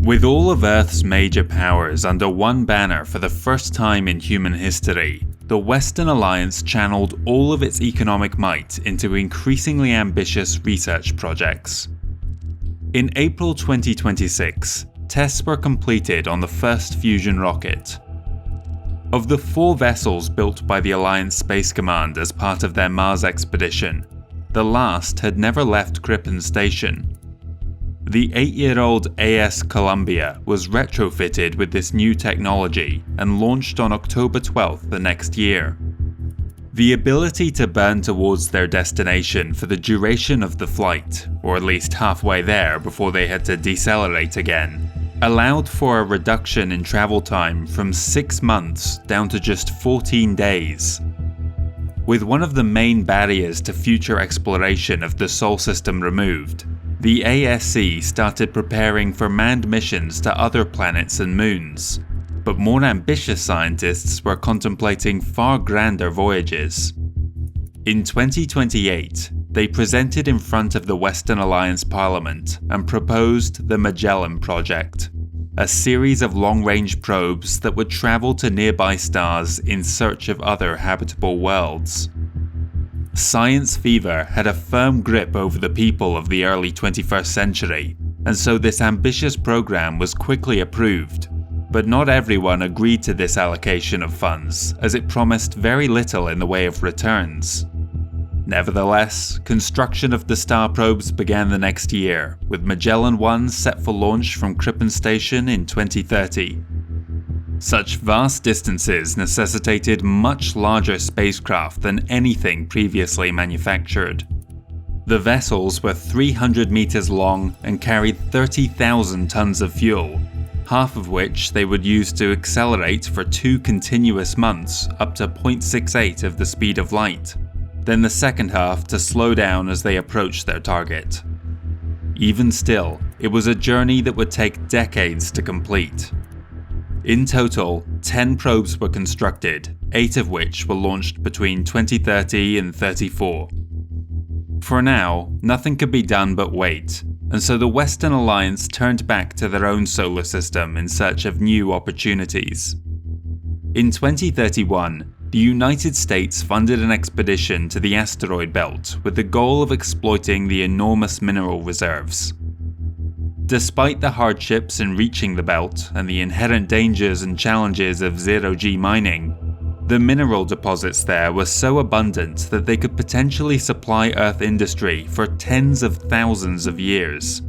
With all of Earth's major powers under one banner for the first time in human history, the Western Alliance channeled all of its economic might into increasingly ambitious research projects. In April 2026, tests were completed on the first fusion rocket. Of the 4 vessels built by the Alliance Space Command as part of their Mars expedition, the last had never left Krippen Station. The 8-year-old AS Columbia was retrofitted with this new technology and launched on October 12th the next year. The ability to burn towards their destination for the duration of the flight, or at least halfway there before they had to decelerate again, allowed for a reduction in travel time from 6 months down to just 14 days. With one of the main barriers to future exploration of the Sol system removed, the ASC started preparing for manned missions to other planets and moons, but more ambitious scientists were contemplating far grander voyages. In 2028, they presented in front of the Western Alliance Parliament and proposed the Magellan Project, a series of long-range probes that would travel to nearby stars in search of other habitable worlds. Science fever had a firm grip over the people of the early 21st century, and so this ambitious program was quickly approved. But not everyone agreed to this allocation of funds, as it promised very little in the way of returns. Nevertheless, construction of the star probes began the next year, with Magellan 1 set for launch from Krippen Station in 2030. Such vast distances necessitated much larger spacecraft than anything previously manufactured. The vessels were 300 meters long and carried 30,000 tons of fuel, half of which they would use to accelerate for 2 continuous months up to 0.68 of the speed of light, then the second half to slow down as they approached their target. Even still, it was a journey that would take decades to complete. In total, 10 probes were constructed, 8 of which were launched between 2030 and 34. For now, nothing could be done but wait, and so the Western Alliance turned back to their own solar system in search of new opportunities. In 2031, the United States funded an expedition to the asteroid belt with the goal of exploiting the enormous mineral reserves. Despite the hardships in reaching the belt and the inherent dangers and challenges of zero-G mining, the mineral deposits there were so abundant that they could potentially supply Earth industry for tens of thousands of years.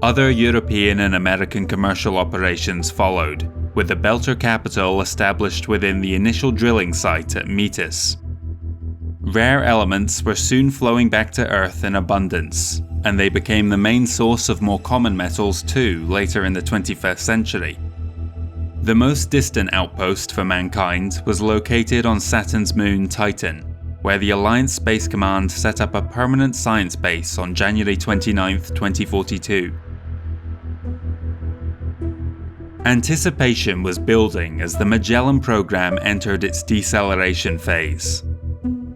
Other European and American commercial operations followed, with the Belter capital established within the initial drilling site at Metis. Rare elements were soon flowing back to Earth in abundance, and they became the main source of more common metals too later in the 21st century. The most distant outpost for mankind was located on Saturn's moon Titan, where the Alliance Space Command set up a permanent science base on January 29, 2042. Anticipation was building as the Magellan Program entered its deceleration phase.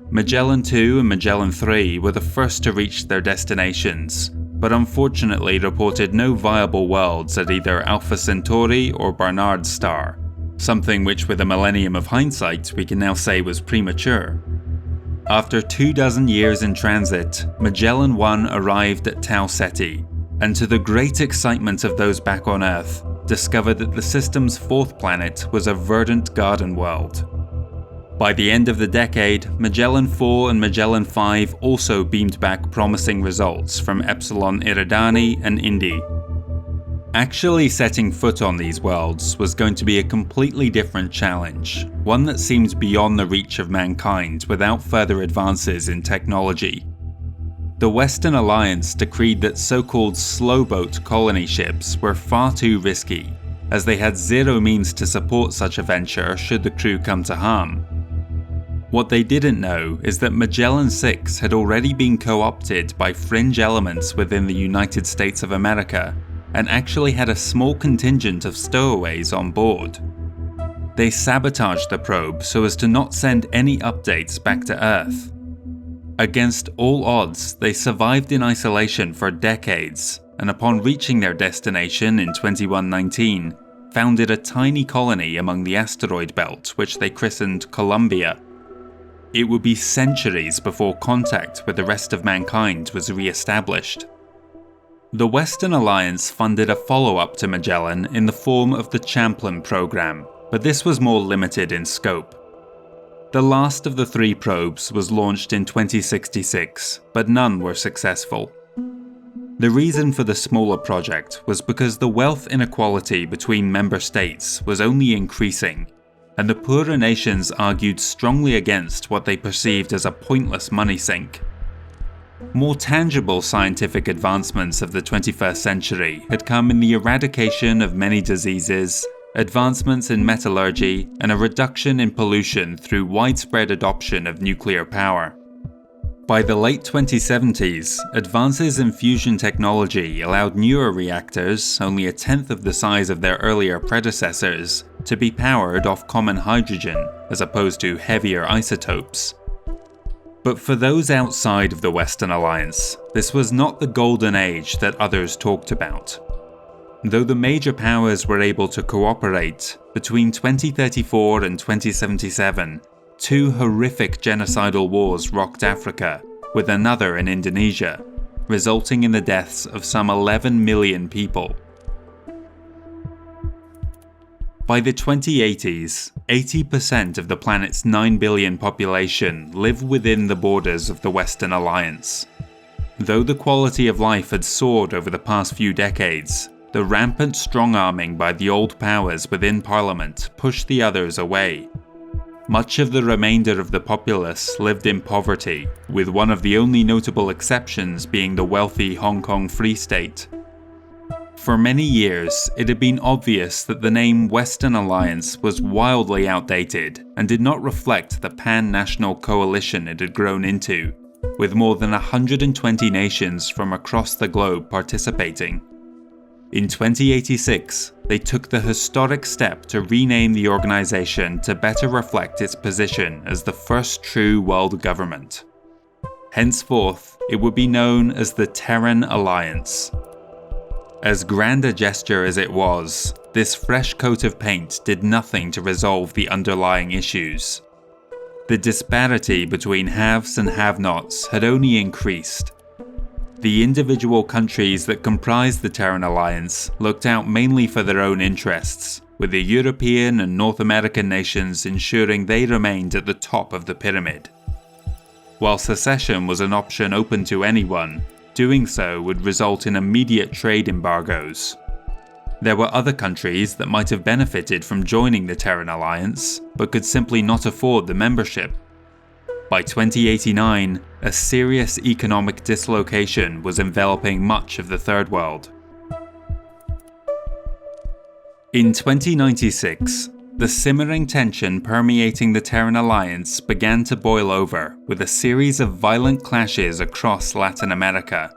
Magellan 2 and Magellan 3 were the first to reach their destinations, but unfortunately reported no viable worlds at either Alpha Centauri or Barnard's star, something which with a millennium of hindsight we can now say was premature. After 24 years in transit, Magellan 1 arrived at Tau Ceti, and to the great excitement of those back on Earth, discovered that the system's 4th planet was a verdant garden world. By the end of the decade, Magellan 4 and Magellan 5 also beamed back promising results from Epsilon Eridani and Indi. Actually setting foot on these worlds was going to be a completely different challenge, one that seemed beyond the reach of mankind without further advances in technology. The Western Alliance decreed that so-called slow-boat colony ships were far too risky, as they had zero means to support such a venture should the crew come to harm. What they didn't know is that Magellan 6 had already been co-opted by fringe elements within the United States of America, and actually had a small contingent of stowaways on board. They sabotaged the probe so as to not send any updates back to Earth. Against all odds, they survived in isolation for decades, and upon reaching their destination in 2119, founded a tiny colony among the asteroid belt which they christened Columbia. It would be centuries before contact with the rest of mankind was re-established. The Western Alliance funded a follow-up to Magellan in the form of the Champlain Program, but this was more limited in scope. The last of the 3 probes was launched in 2066, but none were successful. The reason for the smaller project was because the wealth inequality between member states was only increasing, and the poorer nations argued strongly against what they perceived as a pointless money sink. More tangible scientific advancements of the 21st century had come in the eradication of many diseases, advancements in metallurgy, and a reduction in pollution through widespread adoption of nuclear power. By the late 2070s, advances in fusion technology allowed newer reactors, only a tenth of the size of their earlier predecessors, to be powered off common hydrogen, as opposed to heavier isotopes. But for those outside of the Western Alliance, this was not the golden age that others talked about. Though the major powers were able to cooperate, between 2034 and 2077, 2 horrific genocidal wars rocked Africa, with another in Indonesia, resulting in the deaths of some 11 million people. By the 2080s, 80% of the planet's 9 billion population live within the borders of the Western Alliance. Though the quality of life had soared over the past few decades, the rampant strong-arming by the old powers within Parliament pushed the others away. Much of the remainder of the populace lived in poverty, with one of the only notable exceptions being the wealthy Hong Kong Free State. For many years, it had been obvious that the name Western Alliance was wildly outdated and did not reflect the pan-national coalition it had grown into, with more than 120 nations from across the globe participating. In 2086, they took the historic step to rename the organization to better reflect its position as the first true world government. Henceforth, it would be known as the Terran Alliance. As grand a gesture as it was, this fresh coat of paint did nothing to resolve the underlying issues. The disparity between haves and have-nots had only increased. The individual countries that comprised the Terran Alliance looked out mainly for their own interests, with the European and North American nations ensuring they remained at the top of the pyramid. While secession was an option open to anyone, doing so would result in immediate trade embargoes. There were other countries that might have benefited from joining the Terran Alliance, but could simply not afford the membership. By 2089, a serious economic dislocation was enveloping much of the Third World. In 2096, the simmering tension permeating the Terran Alliance began to boil over, with a series of violent clashes across Latin America.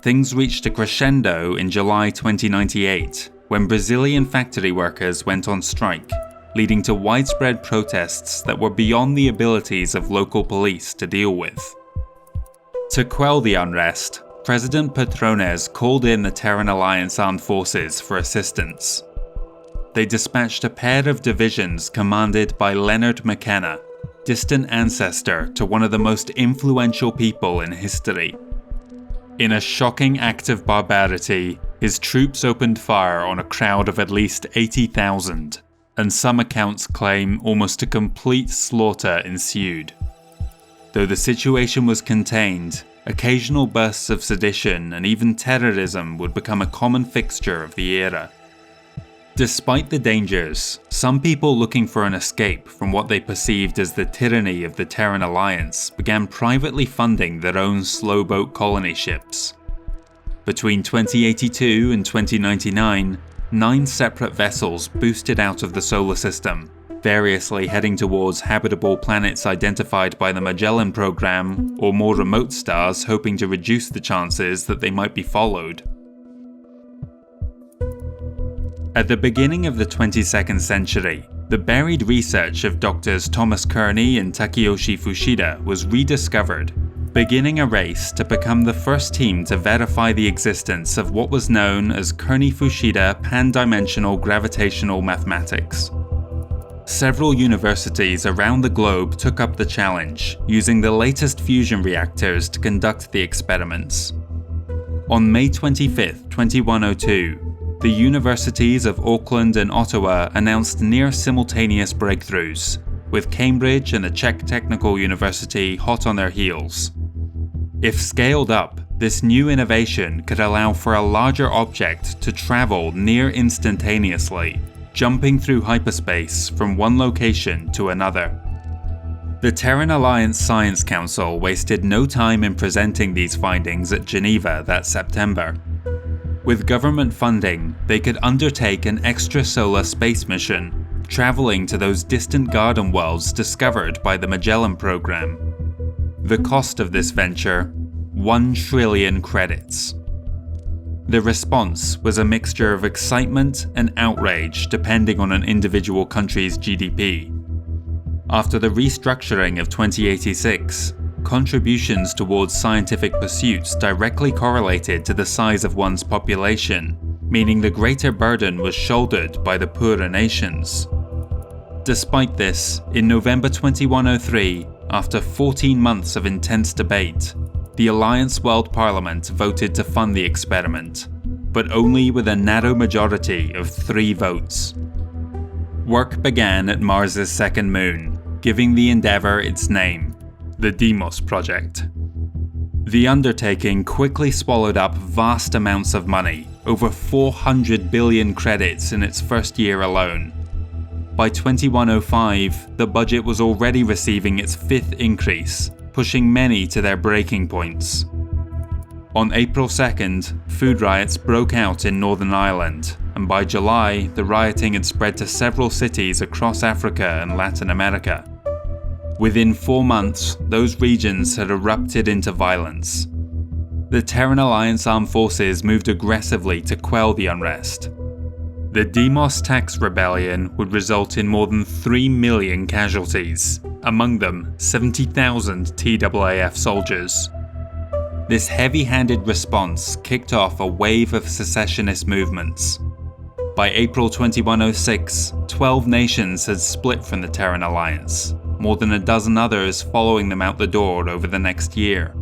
Things reached a crescendo in July 2098, when Brazilian factory workers went on strike, leading to widespread protests that were beyond the abilities of local police to deal with. To quell the unrest, President Patrones called in the Terran Alliance armed forces for assistance. They dispatched a pair of divisions commanded by Leonard McKenna, distant ancestor to one of the most influential people in history. In a shocking act of barbarity, his troops opened fire on a crowd of at least 80,000, and some accounts claim almost a complete slaughter ensued. Though the situation was contained, occasional bursts of sedition and even terrorism would become a common fixture of the era. Despite the dangers, some people looking for an escape from what they perceived as the tyranny of the Terran Alliance began privately funding their own slowboat colony ships. Between 2082 and 2099, 9 separate vessels boosted out of the solar system, variously heading towards habitable planets identified by the Magellan Program, or more remote stars hoping to reduce the chances that they might be followed. At the beginning of the 22nd century, the buried research of Drs. Thomas Kearny and Takeyoshi Fuchida was rediscovered, beginning a race to become the first team to verify the existence of what was known as Kearny-Fuchida pan-dimensional gravitational mathematics. Several universities around the globe took up the challenge, using the latest fusion reactors to conduct the experiments. On May 25, 2102, the universities of Auckland and Ottawa announced near-simultaneous breakthroughs, with Cambridge and the Czech Technical University hot on their heels. If scaled up, this new innovation could allow for a larger object to travel near instantaneously, jumping through hyperspace from one location to another. The Terran Alliance Science Council wasted no time in presenting these findings at Geneva that September. With government funding, they could undertake an extrasolar space mission, traveling to those distant garden worlds discovered by the Magellan Program. The cost of this venture, 1 trillion credits. The response was a mixture of excitement and outrage depending on an individual country's GDP. After the restructuring of 2086, contributions towards scientific pursuits directly correlated to the size of one's population, meaning the greater burden was shouldered by the poorer nations. Despite this, in November 2103, after 14 months of intense debate, the Alliance World Parliament voted to fund the experiment, but only with a narrow majority of 3 votes. Work began at Mars's second moon, giving the endeavour its name, the Deimos Project. The undertaking quickly swallowed up vast amounts of money, over 400 billion credits in its first year alone. By 2105, the budget was already receiving its 5th increase, pushing many to their breaking points. On April 2nd, food riots broke out in Northern Ireland, and by July, the rioting had spread to several cities across Africa and Latin America. Within 4 months, those regions had erupted into violence. The Terran Alliance armed forces moved aggressively to quell the unrest. The Deimos tax rebellion would result in more than 3 million casualties, among them 70,000 TAAF soldiers. This heavy-handed response kicked off a wave of secessionist movements. By April 2106, 12 nations had split from the Terran Alliance, more than a dozen others following them out the door over the next year.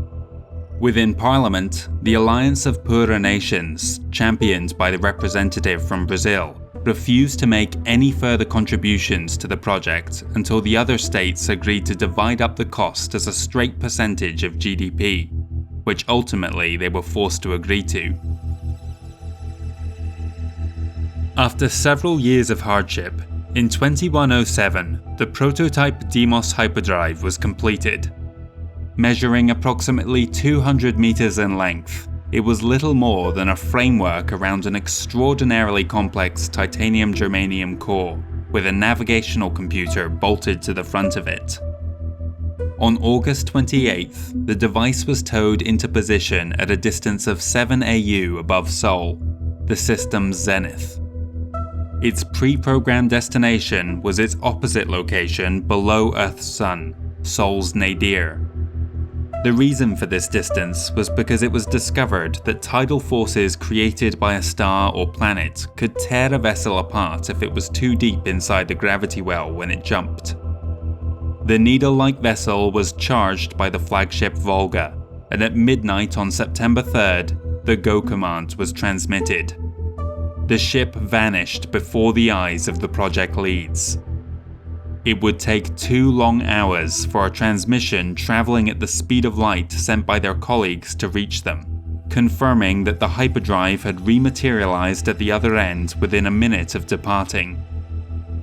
Within Parliament, the Alliance of Poorer Nations, championed by the representative from Brazil, refused to make any further contributions to the project until the other states agreed to divide up the cost as a straight percentage of GDP, which ultimately they were forced to agree to. After several years of hardship, in 2107, the prototype Deimos hyperdrive was completed. Measuring approximately 200 meters in length, it was little more than a framework around an extraordinarily complex titanium-germanium core, with a navigational computer bolted to the front of it. On August 28th, the device was towed into position at a distance of 7 AU above Sol, the system's zenith. Its pre-programmed destination was its opposite location below Earth's sun, Sol's nadir. The reason for this distance was because it was discovered that tidal forces created by a star or planet could tear a vessel apart if it was too deep inside the gravity well when it jumped. The needle-like vessel was charged by the flagship Volga, and at midnight on September 3rd, the go command was transmitted. The ship vanished before the eyes of the project leads. It would take 2 long hours for a transmission traveling at the speed of light sent by their colleagues to reach them, confirming that the hyperdrive had rematerialized at the other end within a minute of departing.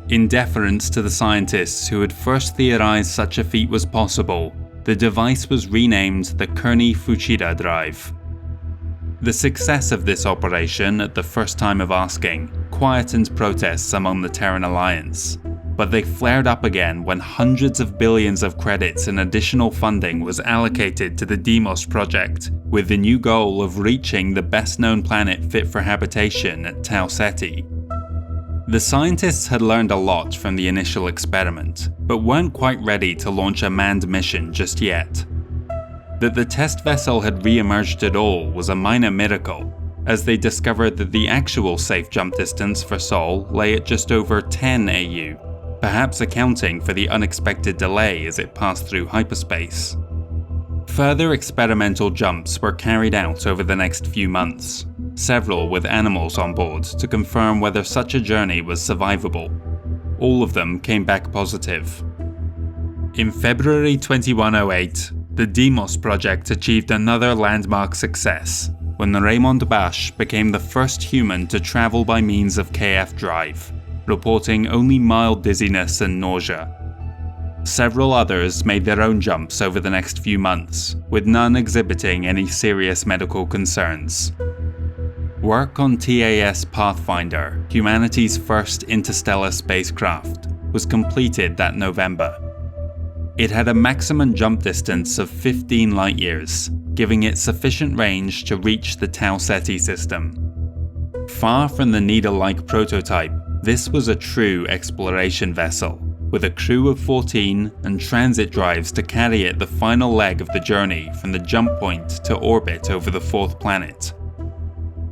In deference to the scientists who had first theorized such a feat was possible, the device was renamed the Kearny-Fuchida Drive. The success of this operation at the first time of asking quietened protests among the Terran Alliance, but they flared up again when hundreds of billions of credits in additional funding was allocated to the Deimos Project, with the new goal of reaching the best-known planet fit for habitation at Tau Ceti. The scientists had learned a lot from the initial experiment, but weren't quite ready to launch a manned mission just yet. The That the test vessel had re-emerged at all was a minor miracle, as they discovered that the actual safe jump distance for Sol lay at just over 10 AU, perhaps accounting for the unexpected delay as it passed through hyperspace. Further experimental jumps were carried out over the next few months, several with animals on board to confirm whether such a journey was survivable. All of them came back positive. In February 2108, the Deimos Project achieved another landmark success when Raymond Bache became the first human to travel by means of KF Drive, reporting only mild dizziness and nausea. Several others made their own jumps over the next few months, with none exhibiting any serious medical concerns. Work on TAS Pathfinder, humanity's first interstellar spacecraft, was completed that November. It had a maximum jump distance of 15 light-years, giving it sufficient range to reach the Tau Ceti system. Far from the needle-like prototype, this was a true exploration vessel, with a crew of 14 and transit drives to carry it the final leg of the journey from the jump point to orbit over the fourth planet.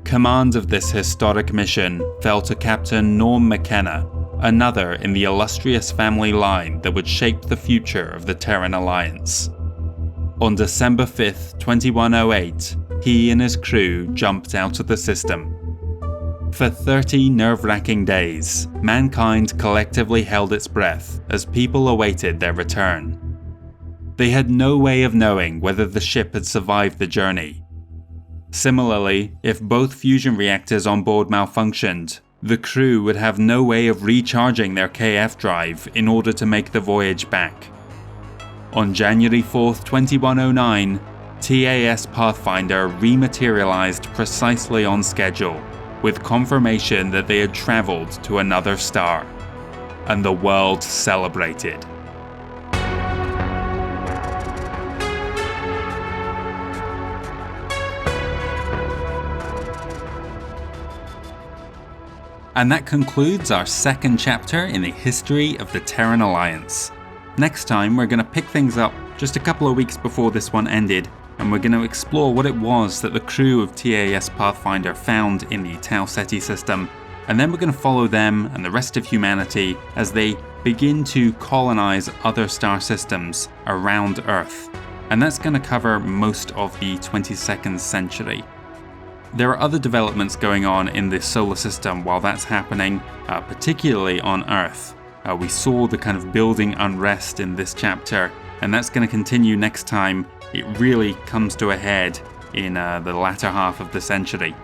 Command of this historic mission fell to Captain Norm McKenna, another in the illustrious family line that would shape the future of the Terran Alliance. On December 5th, 2108, he and his crew jumped out of the system. For 30 nerve-wracking days, mankind collectively held its breath as people awaited their return. They had no way of knowing whether the ship had survived the journey. Similarly, if both fusion reactors on board malfunctioned, the crew would have no way of recharging their KF drive in order to make the voyage back. On January 4th, 2109, TAS Pathfinder rematerialized precisely on schedule, with confirmation that they had traveled to another star. And the world celebrated. And that concludes our second chapter in the history of the Terran Alliance. Next time we're going to pick things up just a couple of weeks before this one ended, and we're going to explore what it was that the crew of TAS Pathfinder found in the Tau Ceti system, and then we're going to follow them and the rest of humanity as they begin to colonize other star systems around Earth. And that's going to cover most of the 22nd century. There are other developments going on in the solar system while that's happening, particularly on Earth. We saw the kind of building unrest in this chapter, and that's going to continue next time it really comes to a head in the latter half of the century.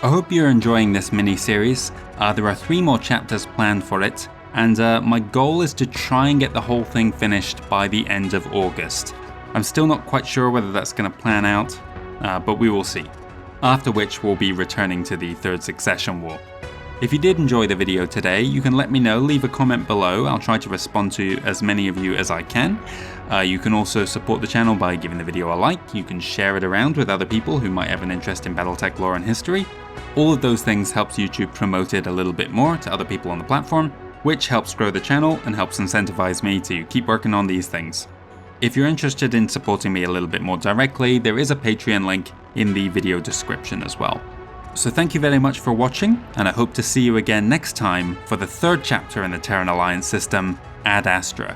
I hope you're enjoying this mini-series. There are 3 more chapters planned for it, and my goal is to try and get the whole thing finished by the end of August. I'm still not quite sure whether that's going to plan out, but we will see. After which we'll be returning to the Third Succession War. If you did enjoy the video today, you can let me know, leave a comment below. I'll try to respond to as many of you as I can. You can also support the channel by giving the video a like. You can share it around with other people who might have an interest in BattleTech lore and history. All of those things helps YouTube promote it a little bit more to other people on the platform, which helps grow the channel and helps incentivize me to keep working on these things. If you're interested in supporting me a little bit more directly, there is a Patreon link in the video description as well. So thank you very much for watching, and I hope to see you again next time for the 3rd chapter in the Terran Alliance system, Ad Astra.